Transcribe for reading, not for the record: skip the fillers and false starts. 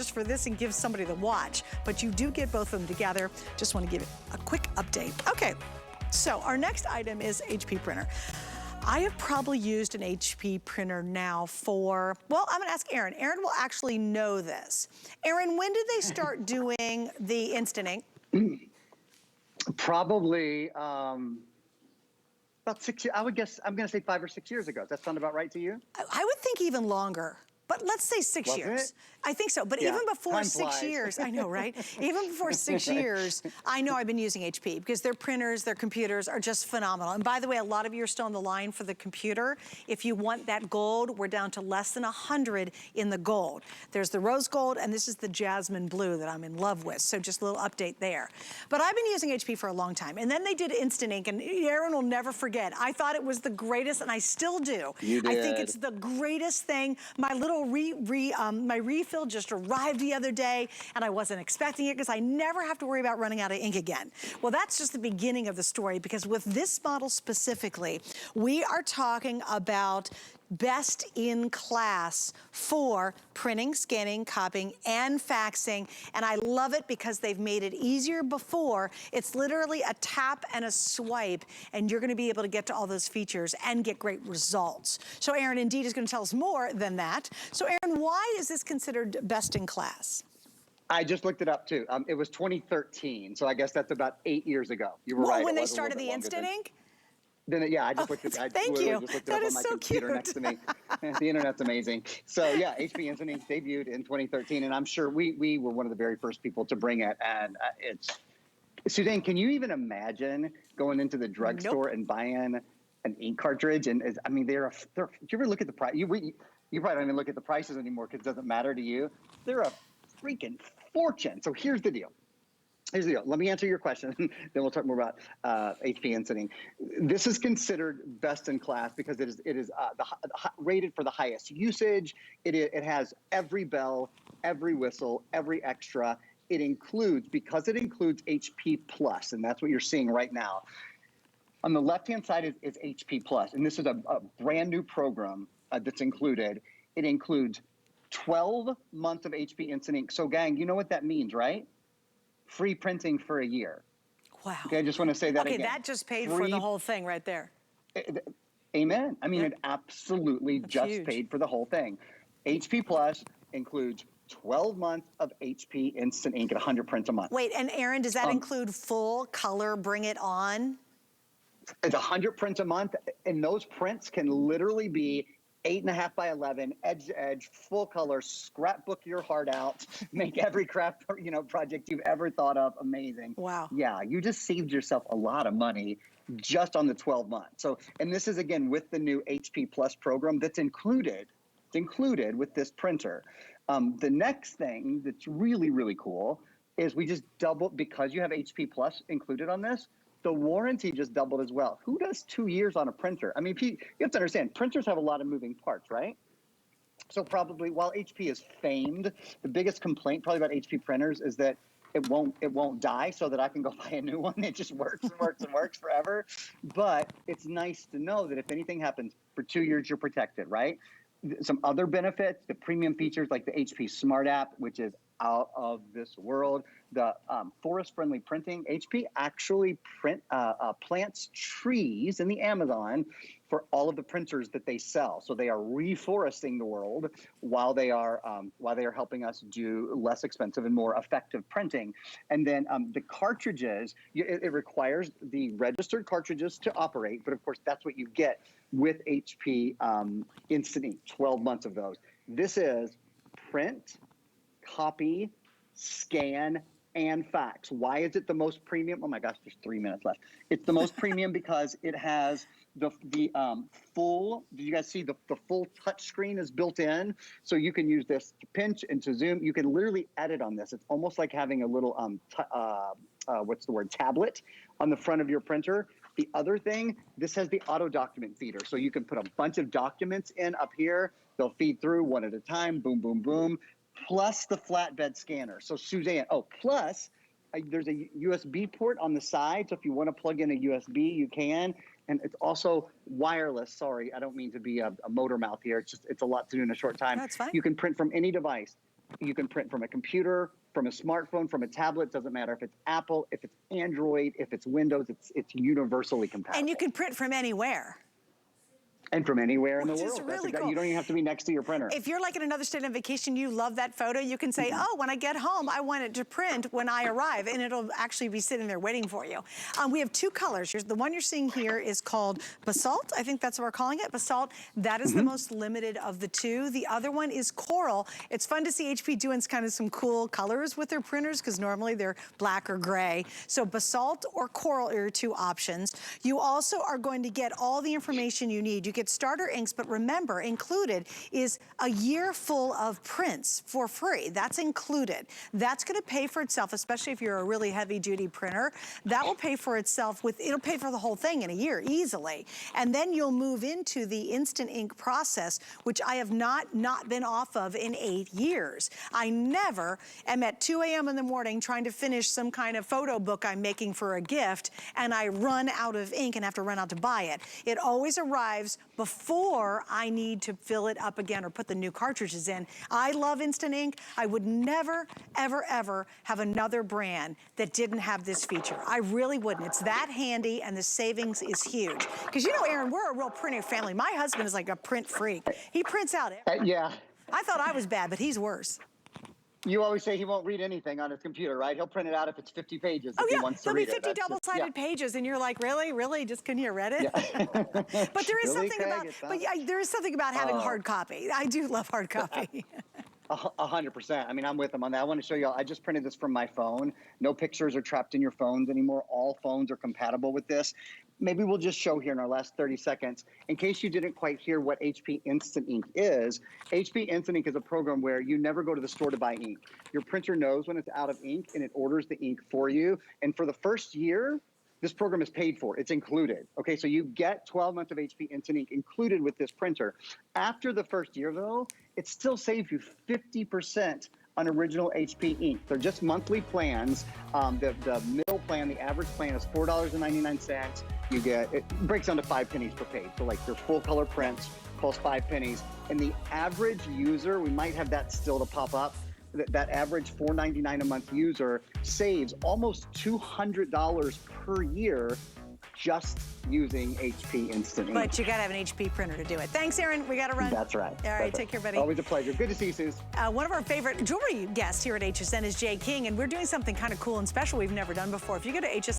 just for this and give somebody the watch, but you do get both of them together. Just want to give it a quick update. Okay, so our next item is HP printer. I have probably used an HP printer now for, well, I'm gonna ask Aaron. Aaron will actually know this. Aaron, when did they start doing the Instant Ink? Probably about 6 years. I would guess, I'm gonna say 5 or 6 years ago. Does that sound about right to you? I would think even longer. But let's say 6 years. It? I think so. But Yeah, even before time 6 flies. years, I know, right? Even before 6 years, I know I've been using HP because their printers, their computers are just phenomenal. And by the way, a lot of you are still on the line for the computer. If you want that gold, we're down to less than 100 in the gold. There's the rose gold, and this is the jasmine blue that I'm in love with. So just a little update there. But I've been using HP for a long time. And then they did Instant Ink, and Aaron will never forget. I thought it was the greatest, and I still do. You did. I think it's the greatest thing. My little my refill just arrived the other day, and I wasn't expecting it because I never have to worry about running out of ink again. Well, that's just the beginning of the story, because with this model specifically, we are talking about best in class for printing, scanning, copying, and faxing. And I love it because they've made it easier before. It's literally a tap and a swipe, and you're gonna be able to get to all those features and get great results. So Aaron indeed is gonna tell us more than that. So Aaron, why is this considered best in class? I just looked it up too. It was 2013, so I guess that's about 8 years ago. You were right. When they started the Instant Ink? Then, yeah, I just looked at it. Thank you. Just looked it That up is on my so computer cute. next to me. The internet's amazing. So yeah, HP Instant Ink debuted in 2013, and I'm sure we were one of the very first people to bring it. And it's, Suzanne, can you even imagine going into the drugstore and buying an ink cartridge? And I mean, do you ever look at the price? You probably don't even look at the prices anymore because it doesn't matter to you. They're a freaking fortune. So here's the deal. Here's the deal. Let me answer your question, then we'll talk more about HP Instant Ink. This is considered best in class because it is rated for the highest usage. It has every bell, every whistle, every extra. It includes, because it includes HP Plus, and that's what you're seeing right now. On the left-hand side is HP Plus, and this is a brand new program that's included. It includes 12 months of HP Instant Ink. So gang, you know what that means, right? Free printing for a year. Wow. Okay, I just want to say that again. Okay, that just paid for the whole thing right there. Amen. I mean, it absolutely just huge. paid for the whole thing. HP Plus includes 12 months of HP Instant Ink at 100 prints a month. Wait, and Aaron, does that include full color, bring it on? It's 100 prints a month, and those prints can literally be 8.5 by 11, edge to edge, full color, scrapbook your heart out, make every craft project you've ever thought of amazing. Wow. Yeah, you just saved yourself a lot of money just on the 12 months. So, and this is again with the new HP Plus program that's included. It's included with this printer. The next thing that's really, really cool is we just doubled, because you have HP Plus included on this, the warranty just doubled as well. Who does 2 years on a printer? I mean, you have to understand, printers have a lot of moving parts, right? So probably, while HP is famed, the biggest complaint probably about HP printers is that it won't die so that I can go buy a new one. It just works and works and works forever. But it's nice to know that if anything happens, for 2 years, you're protected, right? Some other benefits, the premium features like the HP Smart App, which is out of this world. The forest-friendly printing. HP actually plants trees in the Amazon for all of the printers that they sell. So they are reforesting the world while they are helping us do less expensive and more effective printing. And then the cartridges, it requires the registered cartridges to operate, but of course that's what you get with HP Instant Ink, 12 months of those. This is print, copy, scan, and fax. Why is it the most premium? Oh my gosh, there's 3 minutes left. It's the most premium because it has the full, did you guys see the full touch screen is built in? So you can use this to pinch and to zoom. You can literally edit on this. It's almost like having a little, tablet on the front of your printer. The other thing, this has the auto document feeder. So you can put a bunch of documents in up here. They'll feed through one at a time, boom, boom, boom. Plus the flatbed scanner. So Suzanne, plus there's a USB port on the side. So if you want to plug in a USB, you can. And it's also wireless. Sorry, I don't mean to be a motor mouth here. It's a lot to do in a short time. That's fine. You can print from any device. You can print from a computer, from a smartphone, from a tablet. Doesn't matter if it's Apple, if it's Android, if it's Windows. It's universally compatible. And you can print from anywhere. And from anywhere in the Which world. is really cool. You don't even have to be next to your printer. If you're like in another state on vacation, you love that photo, you can say, oh, when I get home, I want it to print when I arrive, and it'll actually be sitting there waiting for you. We have two colors. The one you're seeing here is called Basalt. I think that's what we're calling it, Basalt. That is the most limited of the two. The other one is Coral. It's fun to see HP doing kind of some cool colors with their printers, because normally they're black or gray. So Basalt or Coral are your two options. You also are going to get all the information you need. You get starter inks, but remember, included is a year full of prints for free. That's included. That's gonna pay for itself, especially if you're a really heavy duty printer. That will pay for itself it'll pay for the whole thing in a year, easily. And then you'll move into the instant ink process, which I have not been off of in 8 years. I never am at 2 a.m. in the morning trying to finish some kind of photo book I'm making for a gift, and I run out of ink and have to run out to buy it. It always arrives before I need to fill it up again or put the new cartridges in. I love instant ink. I would never, ever, ever have another brand that didn't have this feature. I really wouldn't. It's that handy, and the savings is huge. Because you know, Aaron, we're a real printing family. My husband is like a print freak. He prints out everything. Yeah. I thought I was bad, but he's worse. You always say he won't read anything on his computer, right? He'll print it out if it's 50 pages. Oh, if yeah, he wants to there'll be read 50 double-sided pages, and you're like, really? Really? Just couldn't you read it? Yeah. But there is Really, something Craig? about, there is something about having hard copy. I do love hard copy. 100%. I mean, I'm with them on that. I want to show you all. I just printed this from my phone. No pictures are trapped in your phones anymore. All phones are compatible with this. Maybe we'll just show here in our last 30 seconds, in case you didn't quite hear what HP Instant Ink is. HP Instant Ink is a program where you never go to the store to buy ink. Your printer knows when it's out of ink, and it orders the ink for you. And for the first year, this program is paid for. It's included. Okay, so you get 12 months of HP Instant Ink included with this printer. After the first year, though, it still saves you 50% on original HP ink. They're just monthly plans. The middle plan, the average plan is $4.99. You get, it breaks down to 5 pennies per page. So like your full color prints cost 5 pennies. And the average user, we might have that still to pop up, that average $4.99 a month user saves almost $200 per year just using HP Instant Ink. But you gotta have an HP printer to do it. Thanks, Aaron. We gotta run. That's right. All right, take care, buddy. Always a pleasure. Good to see you, Suze. One of our favorite jewelry guests here at HSN is Jay King, and we're doing something kind of cool and special we've never done before. If you go to HSN,